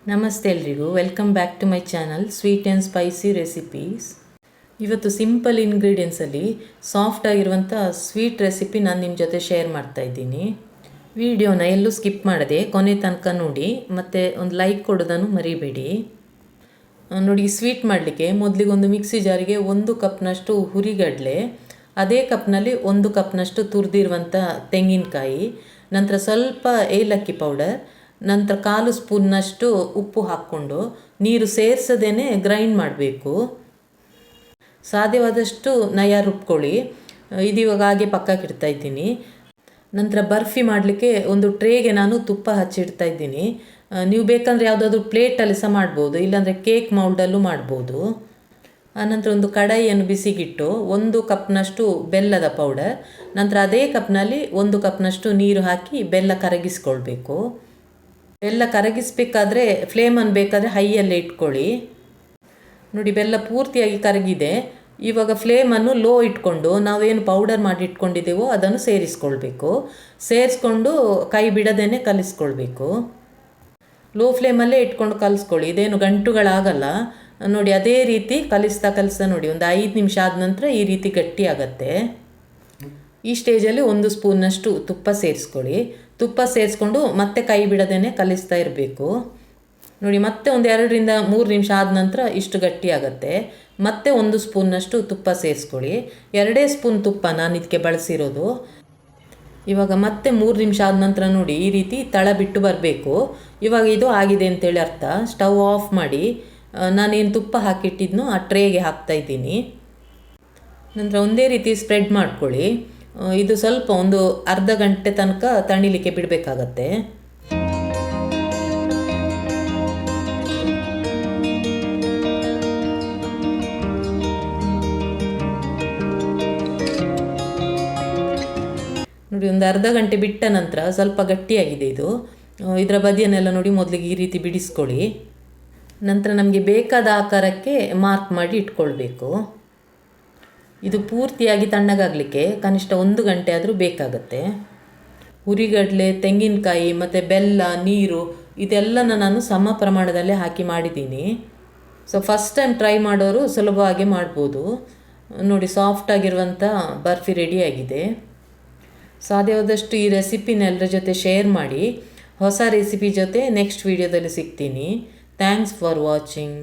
ನಮಸ್ತೆ ಎಲ್ರಿಗೂ, welcome back to my channel sweet and spicy recipes. ಇವತ್ತು ಸಿಂಪಲ್ ಇಂಗ್ರೀಡಿಯೆಂಟ್ಸಲ್ಲಿ ಸಾಫ್ಟ್ ಆಗಿರುವಂಥ ಸ್ವೀಟ್ ರೆಸಿಪಿ ನಾನು ನಿಮ್ಮ ಜೊತೆ ಶೇರ್ ಮಾಡ್ತಾ ಇದ್ದೀನಿ. ವಿಡಿಯೋನ ಎಲ್ಲೂ ಸ್ಕಿಪ್ ಮಾಡದೆ ಕೊನೆ ತನಕ ನೋಡಿ, ಮತ್ತು ಒಂದು ಲೈಕ್ ಕೊಡೋದನ್ನು ಮರಿಬೇಡಿ. ನೋಡಿ, ಸ್ವೀಟ್ ಮಾಡಲಿಕ್ಕೆ ಮೊದಲಿಗೆ ಒಂದು ಮಿಕ್ಸಿ ಜಾರಿಗೆ 1 ಕಪ್ನಷ್ಟು ಹುರಿಗಡಲೆ, ಅದೇ ಕಪ್ನಲ್ಲಿ 1 ಕಪ್ನಷ್ಟು ತುರಿದಿರುವಂಥ ತೆಂಗಿನಕಾಯಿ, ನಂತರ ಸ್ವಲ್ಪ ಏಲಕ್ಕಿ ಪೌಡರ್, ನಂತರ 1/4 ಸ್ಪೂನ್ನಷ್ಟು ಉಪ್ಪು ಹಾಕ್ಕೊಂಡು ನೀರು ಸೇರಿಸದೇ ಗ್ರೈಂಡ್ ಮಾಡಬೇಕು. ಸಾಧ್ಯವಾದಷ್ಟು ನಯ ರುಬ್ಕೊಳ್ಳಿ. ಇದಿವಾಗ ಹಾಗೆ ಪಕ್ಕಕ್ಕೆ ಇಡ್ತಾ ಇದ್ದೀನಿ. ನಂತರ ಬರ್ಫಿ ಮಾಡಲಿಕ್ಕೆ ಒಂದು ಟ್ರೇಗೆ ನಾನು ತುಪ್ಪ ಹಚ್ಚಿಡ್ತಾ ಇದ್ದೀನಿ. ನೀವು ಬೇಕಂದರೆ ಯಾವುದಾದ್ರೂ ಪ್ಲೇಟಲ್ಲಿ ಸಹ ಮಾಡ್ಬೋದು, ಇಲ್ಲಾಂದರೆ ಕೇಕ್ ಮೌಲ್ಡಲ್ಲೂ ಮಾಡ್ಬೋದು. ಆನಂತರ ಒಂದು ಕಡಾಯಿಯನ್ನು ಬಿಸಿಗಿಟ್ಟು 1 ಕಪ್ನಷ್ಟು ಬೆಲ್ಲದ ಪೌಡರ್, ನಂತರ ಅದೇ ಕಪ್ನಲ್ಲಿ 1 ಕಪ್ನಷ್ಟು ನೀರು ಹಾಕಿ ಬೆಲ್ಲ ಕರಗಿಸ್ಕೊಳ್ಬೇಕು. ಬೆಲ್ಲ ಕರಗಿಸ್ಬೇಕಾದ್ರೆ ಫ್ಲೇಮನ್ನು ಬೇಕಾದರೆ ಹೈಯಲ್ಲೇ ಇಟ್ಕೊಳ್ಳಿ. ನೋಡಿ, ಬೆಲ್ಲ ಪೂರ್ತಿಯಾಗಿ ಕರಗಿದೆ. ಇವಾಗ ಫ್ಲೇಮನ್ನು ಲೋ ಇಟ್ಕೊಂಡು ನಾವೇನು ಪೌಡರ್ ಮಾಡಿ ಇಟ್ಕೊಂಡಿದ್ದೇವೋ ಅದನ್ನು ಸೇರಿಸ್ಕೊಳ್ಬೇಕು. ಸೇರಿಸ್ಕೊಂಡು ಕೈ ಬಿಡದೇ ಕಲಿಸ್ಕೊಳ್ಬೇಕು. ಲೋ ಫ್ಲೇಮಲ್ಲೇ ಇಟ್ಕೊಂಡು ಕಲಿಸ್ಕೊಳ್ಳಿ, ಇದೇನು ಗಂಟುಗಳಾಗಲ್ಲ. ನೋಡಿ, ಅದೇ ರೀತಿ ಕಲಿಸ್ತಾ ನೋಡಿ, ಒಂದು 5 ನಿಮಿಷ ಆದ ನಂತರ ಈ ರೀತಿ ಗಟ್ಟಿ ಆಗತ್ತೆ. ಈ ಸ್ಟೇಜಲ್ಲಿ 1 ಸ್ಪೂನ್ನಷ್ಟು ತುಪ್ಪ ಸೇರಿಸ್ಕೊಳ್ಳಿ. ತುಪ್ಪ ಸೇರಿಸ್ಕೊಂಡು ಮತ್ತೆ ಕೈ ಬಿಡದೇ ಕಲಿಸ್ತಾ ಇರಬೇಕು. ನೋಡಿ, ಮತ್ತೆ ಒಂದು 2 ರಿಂದ 3 ನಿಮಿಷ ಆದ ನಂತರ ಇಷ್ಟು ಗಟ್ಟಿ ಆಗುತ್ತೆ. ಮತ್ತೆ 1 ಸ್ಪೂನ್ನಷ್ಟು ತುಪ್ಪ ಸೇರಿಸ್ಕೊಳ್ಳಿ. 2 ಸ್ಪೂನ್ ತುಪ್ಪ ನಾನು ಇದಕ್ಕೆ ಬಳಸಿರೋದು. ಇವಾಗ ಮತ್ತೆ 3 ನಿಮಿಷ ಆದ ನಂತರ ನೋಡಿ, ಈ ರೀತಿ ತಳ ಬಿಟ್ಟು ಬರಬೇಕು. ಇವಾಗ ಇದು ಆಗಿದೆ ಅಂತೇಳಿ ಅರ್ಥ. ಸ್ಟವ್ ಆಫ್ ಮಾಡಿ ನಾನೇನು ತುಪ್ಪ ಹಾಕಿಟ್ಟಿದ್ನೋ ಆ ಟ್ರೇಗೆ ಹಾಕ್ತಾಯಿದ್ದೀನಿ. ನಂತರ ಒಂದೇ ರೀತಿ ಸ್ಪ್ರೆಡ್ ಮಾಡ್ಕೊಳ್ಳಿ. ಇದು ಸ್ವಲ್ಪ ಒಂದು ಅರ್ಧ ಗಂಟೆ ತನಕ ತಣಿಲಿಕ್ಕೆ ಬಿಡಬೇಕಾಗತ್ತೆ. ನೋಡಿ, ಒಂದು ಅರ್ಧ ಗಂಟೆ ಬಿಟ್ಟ ನಂತರ ಸ್ವಲ್ಪ ಗಟ್ಟಿಯಾಗಿದೆ ಇದು. ಇದರ ಬದಿಯನ್ನೆಲ್ಲ ನೋಡಿ ಮೊದಲಿಗೆ ಈ ರೀತಿ ಬಿಡಿಸ್ಕೊಳ್ಳಿ. ನಂತರ ನಮಗೆ ಬೇಕಾದ ಆಕಾರಕ್ಕೆ ಮಾರ್ಕ್ ಮಾಡಿ ಇಟ್ಕೊಳ್ಬೇಕು. ಇದು ಪೂರ್ತಿಯಾಗಿ ತಣ್ಣಗಾಗಲಿಕ್ಕೆ ಕನಿಷ್ಠ 1 ಗಂಟೆ ಆದರೂ ಬೇಕಾಗತ್ತೆ. ಹುರಿಗಡಲೆ, ತೆಂಗಿನಕಾಯಿ ಮತ್ತು ಬೆಲ್ಲ, ನೀರು ಇದೆಲ್ಲನ ನಾನು ಸಮ ಪ್ರಮಾಣದಲ್ಲೇ ಹಾಕಿ ಮಾಡಿದ್ದೀನಿ. ಸೊ ಫಸ್ಟ್ ಟೈಮ್ ಟ್ರೈ ಮಾಡೋರು ಸುಲಭವಾಗಿ ಮಾಡ್ಬೋದು. ನೋಡಿ, ಸಾಫ್ಟಾಗಿರುವಂಥ ಬರ್ಫಿ ರೆಡಿಯಾಗಿದೆ. ಸಾಧ್ಯವಾದಷ್ಟು ಈ ರೆಸಿಪಿನ ಎಲ್ಲರ ಜೊತೆ ಶೇರ್ ಮಾಡಿ. ಹೊಸ ರೆಸಿಪಿ ಜೊತೆ ನೆಕ್ಸ್ಟ್ ವಿಡಿಯೋದಲ್ಲಿ ಸಿಗ್ತೀನಿ. Thanks for watching.